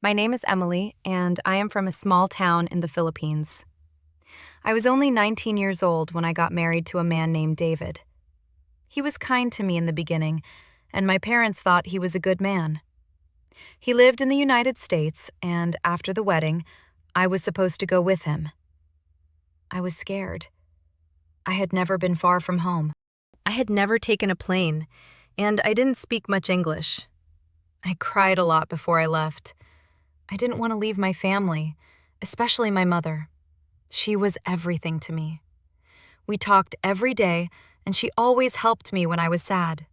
My name is Emily, and I am from a small town in the Philippines. I was only 19 years old when I got married to a man named David. He was kind to me in the beginning, and my parents thought he was a good man. He lived in the United States, and after the wedding, I was supposed to go with him. I was scared. I had never been far from home. I had never taken a plane, and I didn't speak much English. I cried a lot before I left. I didn't want to leave my family, especially my mother. She was everything to me. We talked every day, and she always helped me when I was sad.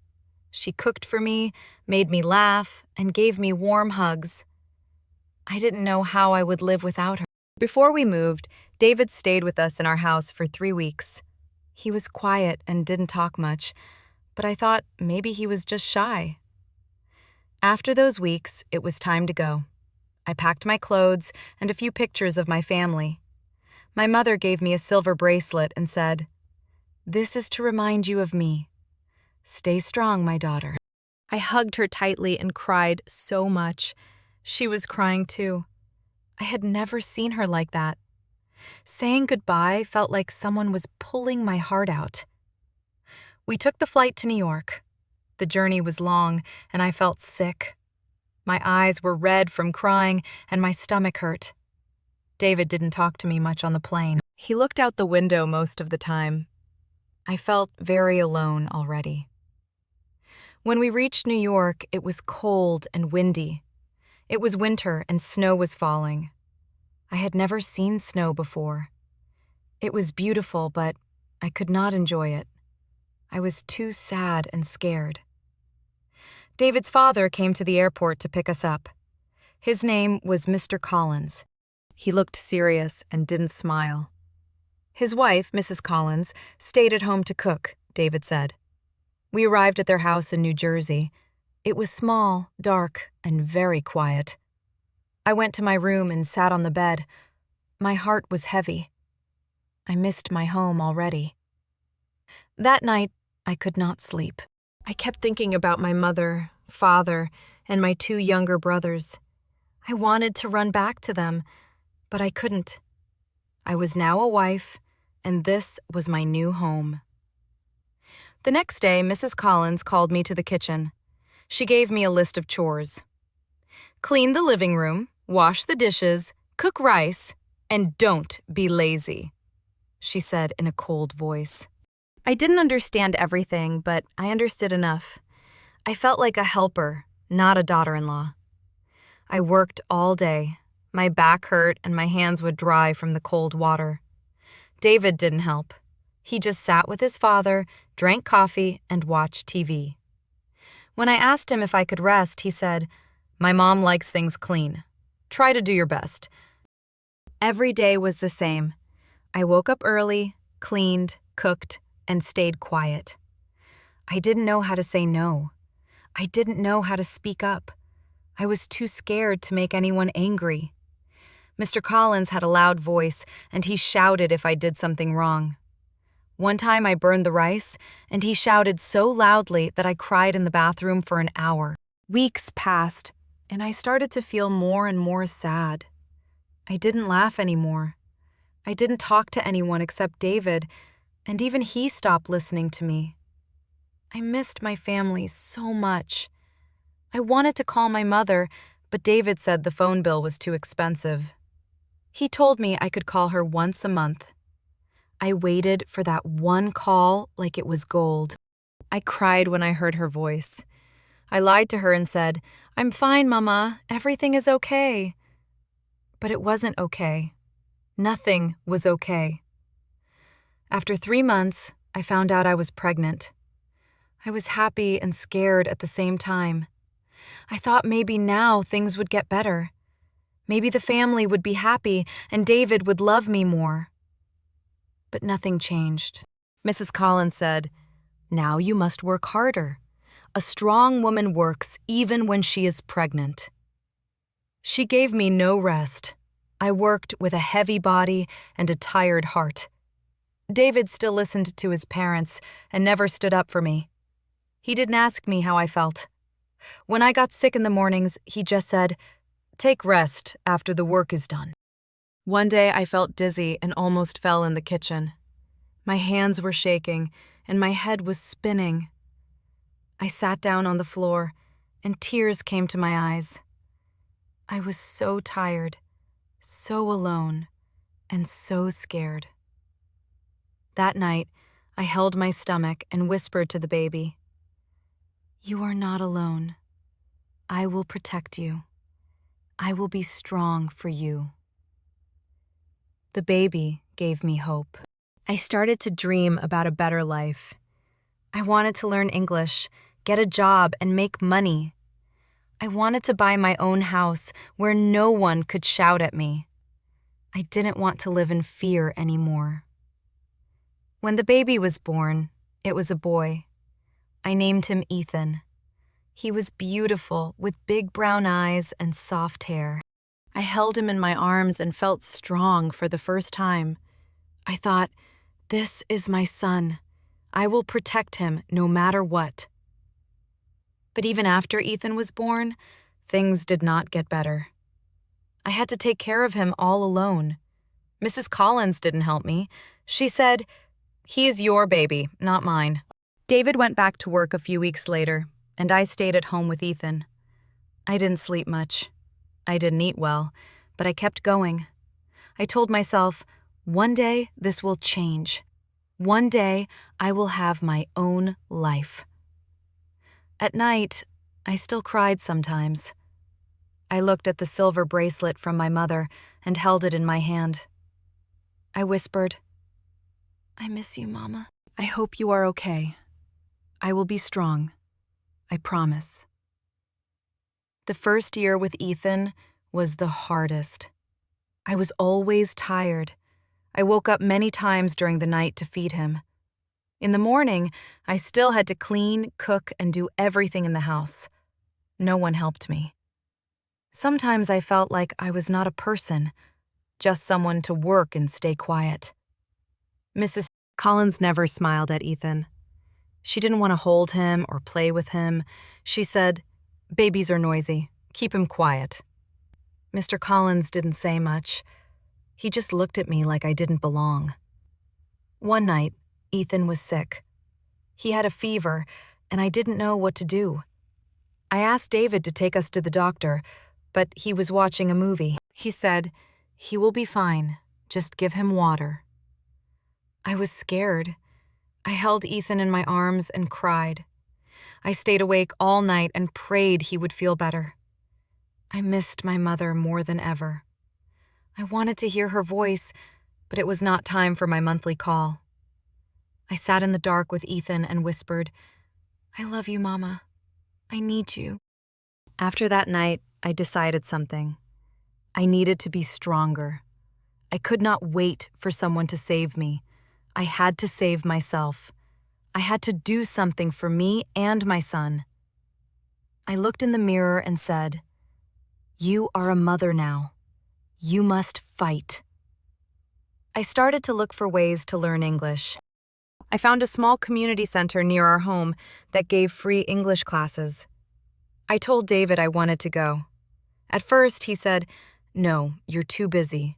She cooked for me, made me laugh, and gave me warm hugs. I didn't know how I would live without her. Before we moved, David stayed with us in our house for 3 weeks. He was quiet and didn't talk much, but I thought maybe he was just shy. After those weeks, it was time to go. I packed my clothes and a few pictures of my family. My mother gave me a silver bracelet and said, "This is to remind you of me. Stay strong, my daughter." I hugged her tightly and cried so much. She was crying too. I had never seen her like that. Saying goodbye felt like someone was pulling my heart out. We took the flight to New York. The journey was long, and I felt sick. My eyes were red from crying, and my stomach hurt. David didn't talk to me much on the plane. He looked out the window most of the time. I felt very alone already. When we reached New York, it was cold and windy. It was winter and snow was falling. I had never seen snow before. It was beautiful, but I could not enjoy it. I was too sad and scared. David's father came to the airport to pick us up. His name was Mr. Collins. He looked serious and didn't smile. His wife, Mrs. Collins, stayed at home to cook, David said. We arrived at their house in New Jersey. It was small, dark, and very quiet. I went to my room and sat on the bed. My heart was heavy. I missed my home already. That night, I could not sleep. I kept thinking about my mother, father, and my 2 younger brothers. I wanted to run back to them, but I couldn't. I was now a wife, and this was my new home. The next day, Mrs. Collins called me to the kitchen. She gave me a list of chores. Clean the living room, wash the dishes, cook rice, and don't be lazy, she said in a cold voice. I didn't understand everything, but I understood enough. I felt like a helper, not a daughter-in-law. I worked all day. My back hurt and my hands would dry from the cold water. David didn't help. He just sat with his father, drank coffee, and watched TV. When I asked him if I could rest, he said, "My mom likes things clean. Try to do your best." Every day was the same. I woke up early, cleaned, cooked, and stayed quiet. I didn't know how to say no. I didn't know how to speak up. I was too scared to make anyone angry. Mr. Collins had a loud voice, and he shouted if I did something wrong. One time I burned the rice, and he shouted so loudly that I cried in the bathroom for an hour. Weeks passed, and I started to feel more and more sad. I didn't laugh anymore. I didn't talk to anyone except David, and even he stopped listening to me. I missed my family so much. I wanted to call my mother, but David said the phone bill was too expensive. He told me I could call her once a month. I waited for that one call like it was gold. I cried when I heard her voice. I lied to her and said, "I'm fine, Mama. Everything is okay." But it wasn't okay. Nothing was okay. After 3 months, I found out I was pregnant. I was happy and scared at the same time. I thought maybe now things would get better. Maybe the family would be happy and David would love me more. But nothing changed. Mrs. Collins said, "Now you must work harder. A strong woman works even when she is pregnant." She gave me no rest. I worked with a heavy body and a tired heart. David still listened to his parents and never stood up for me. He didn't ask me how I felt. When I got sick in the mornings, he just said, Take rest after the work is done. One day I felt dizzy and almost fell in the kitchen. My hands were shaking and my head was spinning. I sat down on the floor and tears came to my eyes. I was so tired, so alone, and so scared. That night, I held my stomach and whispered to the baby, "You are not alone. I will protect you. I will be strong for you." The baby gave me hope. I started to dream about a better life. I wanted to learn English, get a job, and make money. I wanted to buy my own house where no one could shout at me. I didn't want to live in fear anymore. When the baby was born, it was a boy. I named him Ethan. He was beautiful, with big brown eyes and soft hair. I held him in my arms and felt strong for the first time. I thought, this is my son. I will protect him no matter what. But even after Ethan was born, things did not get better. I had to take care of him all alone. Mrs. Collins didn't help me. She said, "He is your baby, not mine." David went back to work a few weeks later, and I stayed at home with Ethan. I didn't sleep much. I didn't eat well, but I kept going. I told myself, one day this will change. One day I will have my own life. At night, I still cried sometimes. I looked at the silver bracelet from my mother and held it in my hand. I whispered, "I miss you, Mama. I hope you are okay. I will be strong. I promise." The first year with Ethan was the hardest. I was always tired. I woke up many times during the night to feed him. In the morning, I still had to clean, cook, and do everything in the house. No one helped me. Sometimes I felt like I was not a person, just someone to work and stay quiet. Mrs. Collins never smiled at Ethan. She didn't want to hold him or play with him. She said, "Babies are noisy. Keep him quiet." Mr. Collins didn't say much. He just looked at me like I didn't belong. One night, Ethan was sick. He had a fever, and I didn't know what to do. I asked David to take us to the doctor, but he was watching a movie. He said, "He will be fine. Just give him water." I was scared. I held Ethan in my arms and cried. I stayed awake all night and prayed he would feel better. I missed my mother more than ever. I wanted to hear her voice, but it was not time for my monthly call. I sat in the dark with Ethan and whispered, "I love you, Mama. I need you." After that night, I decided something. I needed to be stronger. I could not wait for someone to save me. I had to save myself. I had to do something for me and my son. I looked in the mirror and said, "You are a mother now. You must fight." I started to look for ways to learn English. I found a small community center near our home that gave free English classes. I told David I wanted to go. At first, he said, "No, you're too busy."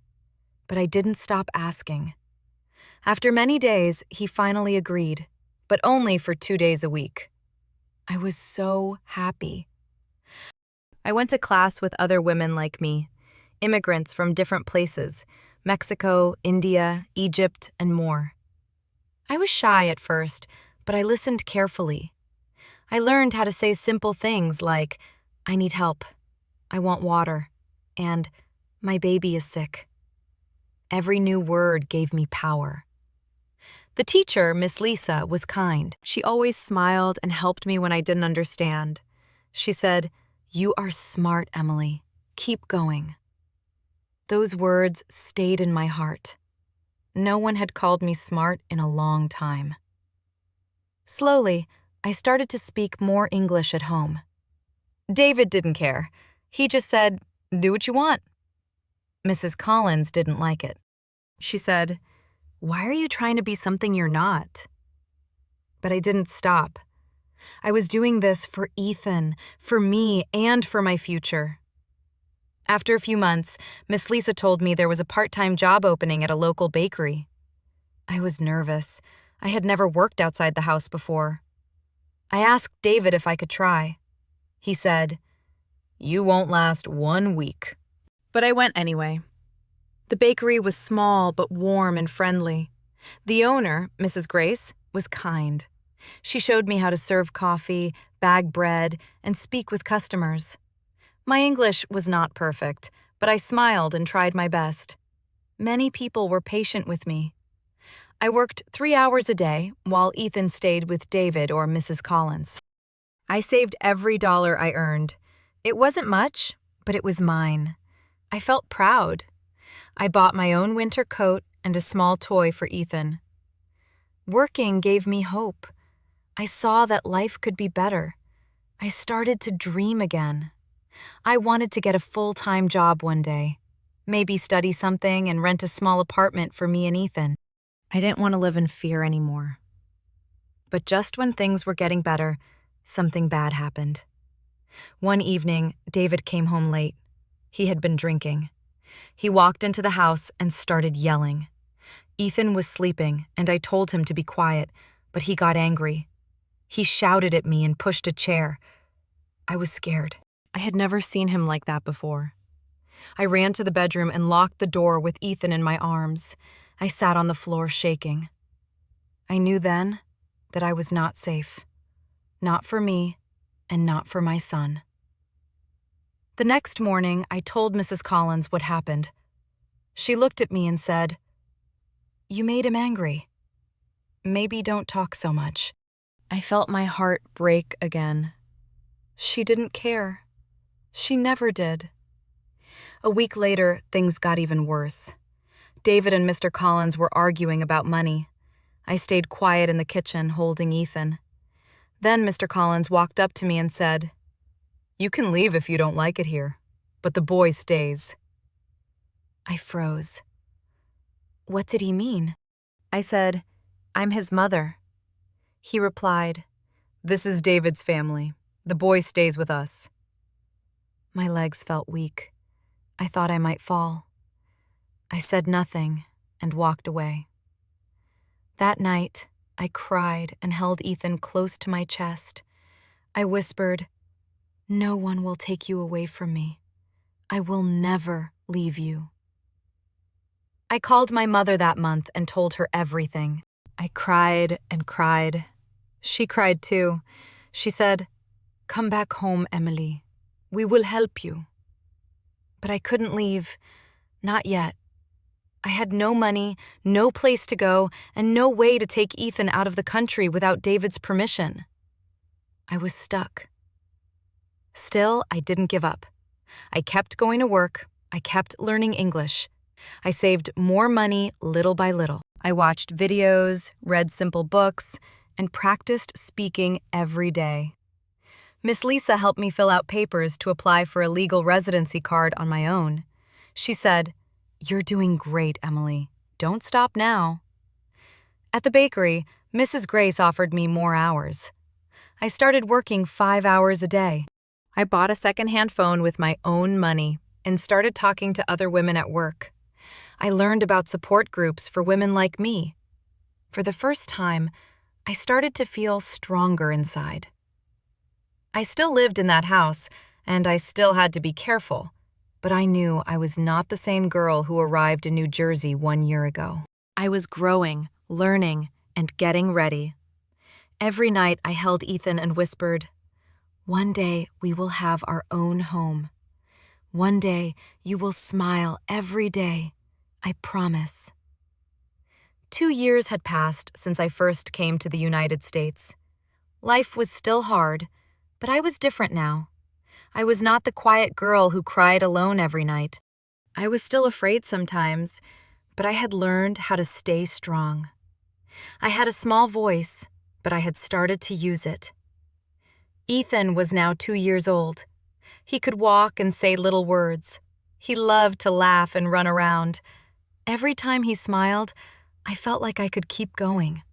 But I didn't stop asking. After many days, he finally agreed, but only for 2 days a week. I was so happy. I went to class with other women like me, immigrants from different places, Mexico, India, Egypt, and more. I was shy at first, but I listened carefully. I learned how to say simple things like, "I need help," "I want water," and "My baby is sick." Every new word gave me power. The teacher, Miss Lisa, was kind. She always smiled and helped me when I didn't understand. She said, "You are smart, Emily. Keep going." Those words stayed in my heart. No one had called me smart in a long time. Slowly, I started to speak more English at home. David didn't care. He just said, "Do what you want." Mrs. Collins didn't like it. She said, "Why are you trying to be something you're not?" But I didn't stop. I was doing this for Ethan, for me, and for my future. After a few months, Miss Lisa told me there was a part-time job opening at a local bakery. I was nervous. I had never worked outside the house before. I asked David if I could try. He said, "You won't last 1 week." But I went anyway. The bakery was small but warm and friendly. The owner, Mrs. Grace, was kind. She showed me how to serve coffee, bag bread, and speak with customers. My English was not perfect, but I smiled and tried my best. Many people were patient with me. I worked 3 hours a day while Ethan stayed with David or Mrs. Collins. I saved every dollar I earned. It wasn't much, but it was mine. I felt proud. I bought my own winter coat and a small toy for Ethan. Working gave me hope. I saw that life could be better. I started to dream again. I wanted to get a full-time job one day, maybe study something and rent a small apartment for me and Ethan. I didn't want to live in fear anymore. But just when things were getting better, something bad happened. One evening, David came home late. He had been drinking. He walked into the house and started yelling. Ethan was sleeping, and I told him to be quiet, but he got angry. He shouted at me and pushed a chair. I was scared. I had never seen him like that before. I ran to the bedroom and locked the door with Ethan in my arms. I sat on the floor shaking. I knew then that I was not safe. Not for me, and not for my son. The next morning, I told Mrs. Collins what happened. She looked at me and said, "You made him angry. Maybe don't talk so much." I felt my heart break again. She didn't care. She never did. A week later, things got even worse. David and Mr. Collins were arguing about money. I stayed quiet in the kitchen, holding Ethan. Then Mr. Collins walked up to me and said, "You can leave if you don't like it here, but the boy stays." I froze. What did he mean? I said, "I'm his mother." He replied, "This is David's family. The boy stays with us." My legs felt weak. I thought I might fall. I said nothing and walked away. That night, I cried and held Ethan close to my chest. I whispered, "No one will take you away from me. I will never leave you." I called my mother that month and told her everything. I cried and cried. She cried too. She said, "Come back home, Emily. We will help you." But I couldn't leave. Not yet. I had no money, no place to go, and no way to take Ethan out of the country without David's permission. I was stuck. Still, I didn't give up. I kept going to work. I kept learning English. I saved more money little by little. I watched videos, read simple books, and practiced speaking every day. Miss Lisa helped me fill out papers to apply for a legal residency card on my own. She said, "You're doing great, Emily. Don't stop now." At the bakery, Mrs. Grace offered me more hours. I started working 5 hours a day. I bought a secondhand phone with my own money and started talking to other women at work. I learned about support groups for women like me. For the first time, I started to feel stronger inside. I still lived in that house, and I still had to be careful, but I knew I was not the same girl who arrived in New Jersey 1 year ago. I was growing, learning, and getting ready. Every night I held Ethan and whispered, "One day we will have our own home. One day you will smile every day. I promise." 2 years had passed since I first came to the United States. Life was still hard, but I was different now. I was not the quiet girl who cried alone every night. I was still afraid sometimes, but I had learned how to stay strong. I had a small voice, but I had started to use it. Ethan was now 2 years old. He could walk and say little words. He loved to laugh and run around. Every time he smiled, I felt like I could keep going.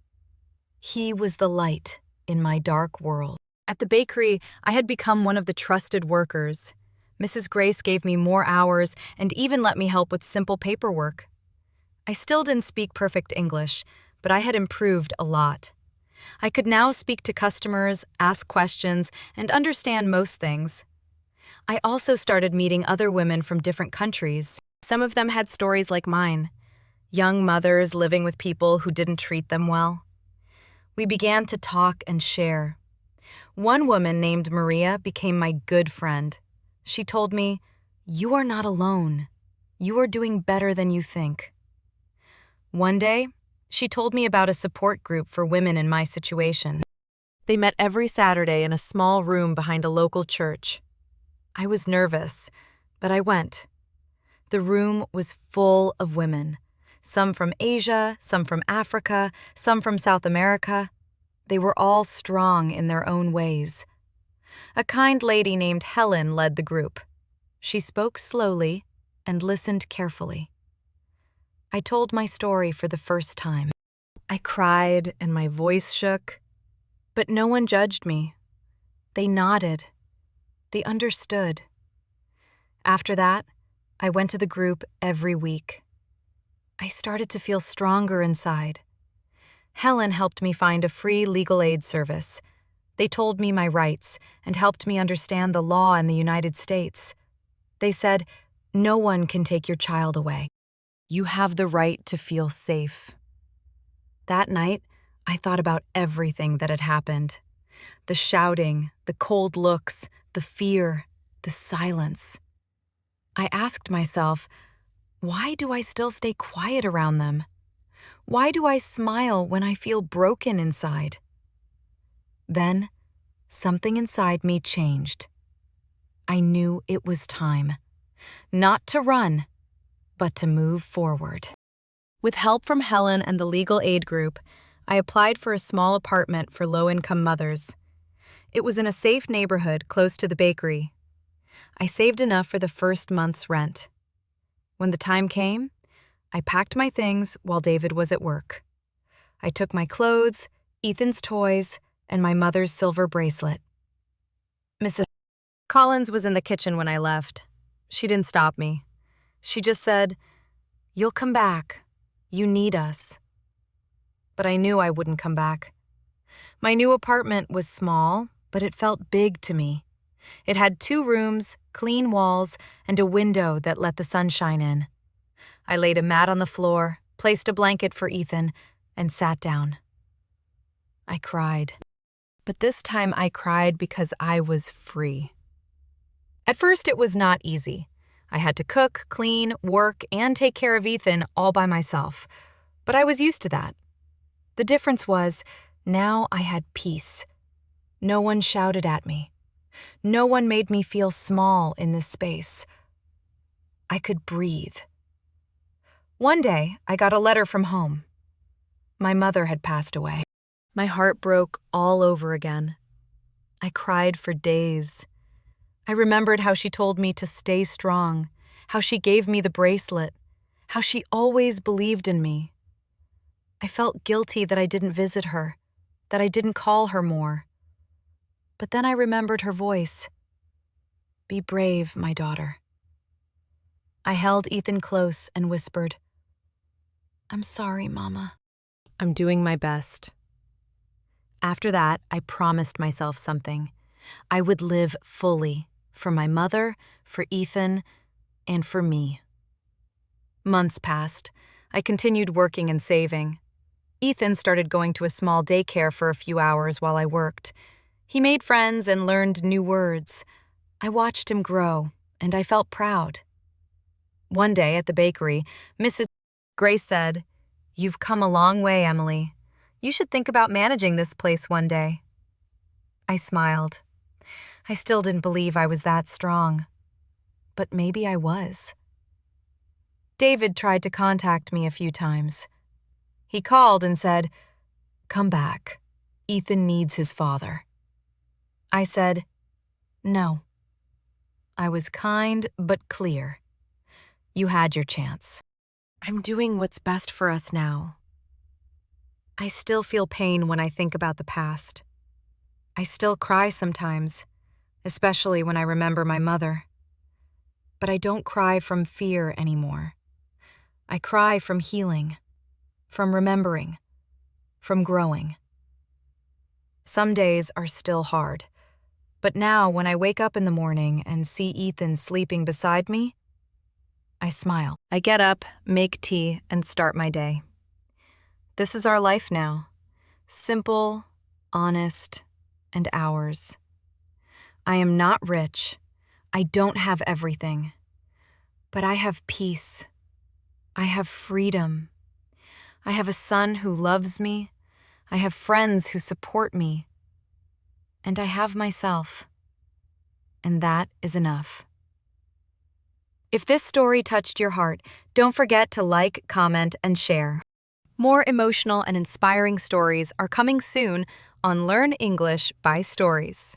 He was the light in my dark world. At the bakery, I had become one of the trusted workers. Mrs. Grace gave me more hours and even let me help with simple paperwork. I still didn't speak perfect English, but I had improved a lot. I could now speak to customers, ask questions, and understand most things. I also started meeting other women from different countries. Some of them had stories like mine, young mothers living with people who didn't treat them well. We began to talk and share. One woman named Maria became my good friend. She told me, "You are not alone. You are doing better than you think." One day, she told me about a support group for women in my situation. They met every Saturday in a small room behind a local church. I was nervous, but I went. The room was full of women, some from Asia, some from Africa, some from South America. They were all strong in their own ways. A kind lady named Helen led the group. She spoke slowly and listened carefully. I told my story for the first time. I cried and my voice shook, but no one judged me. They nodded. They understood. After that, I went to the group every week. I started to feel stronger inside. Helen helped me find a free legal aid service. They told me my rights and helped me understand the law in the United States. They said, "No one can take your child away. You have the right to feel safe." That night, I thought about everything that had happened. The shouting, the cold looks, the fear, the silence. I asked myself, why do I still stay quiet around them? Why do I smile when I feel broken inside? Then, something inside me changed. I knew it was time. Not to run, but to move forward. With help from Helen and the legal aid group, I applied for a small apartment for low-income mothers. It was in a safe neighborhood close to the bakery. I saved enough for the first month's rent. When the time came, I packed my things while David was at work. I took my clothes, Ethan's toys, and my mother's silver bracelet. Mrs. Collins was in the kitchen when I left. She didn't stop me. She just said, "You'll come back. You need us." But I knew I wouldn't come back. My new apartment was small, but it felt big to me. It had 2 rooms, clean walls, and a window that let the sunshine in. I laid a mat on the floor, placed a blanket for Ethan, and sat down. I cried. But this time I cried because I was free. At first it was not easy. I had to cook, clean, work, and take care of Ethan all by myself. But I was used to that. The difference was, now I had peace. No one shouted at me. No one made me feel small in this space. I could breathe. One day, I got a letter from home. My mother had passed away. My heart broke all over again. I cried for days. I remembered how she told me to stay strong, how she gave me the bracelet, how she always believed in me. I felt guilty that I didn't visit her, that I didn't call her more. But then I remembered her voice. "Be brave, my daughter." I held Ethan close and whispered, "I'm sorry, Mama. I'm doing my best." After that, I promised myself something. I would live fully for my mother, for Ethan, and for me. Months passed. I continued working and saving. Ethan started going to a small daycare for a few hours while I worked. He made friends and learned new words. I watched him grow, and I felt proud. One day at the bakery, Mrs. Grace said, "You've come a long way, Emily. You should think about managing this place one day." I smiled. I still didn't believe I was that strong. But maybe I was. David tried to contact me a few times. He called and said, "Come back. Ethan needs his father." I said, "No." I was kind but clear. You had your chance. I'm doing what's best for us now. I still feel pain when I think about the past. I still cry sometimes, especially when I remember my mother. but I don't cry from fear anymore. I cry from healing, from remembering, from growing. Some days are still hard, but now when I wake up in the morning and see Ethan sleeping beside me, I smile. I get up, make tea, and start my day. This is our life now. Simple, honest, and ours. I am not rich. I don't have everything. But I have peace. I have freedom. I have a son who loves me. I have friends who support me. And I have myself. And that is enough. If this story touched your heart, don't forget to like, comment, and share. More emotional and inspiring stories are coming soon on Learn English by Stories.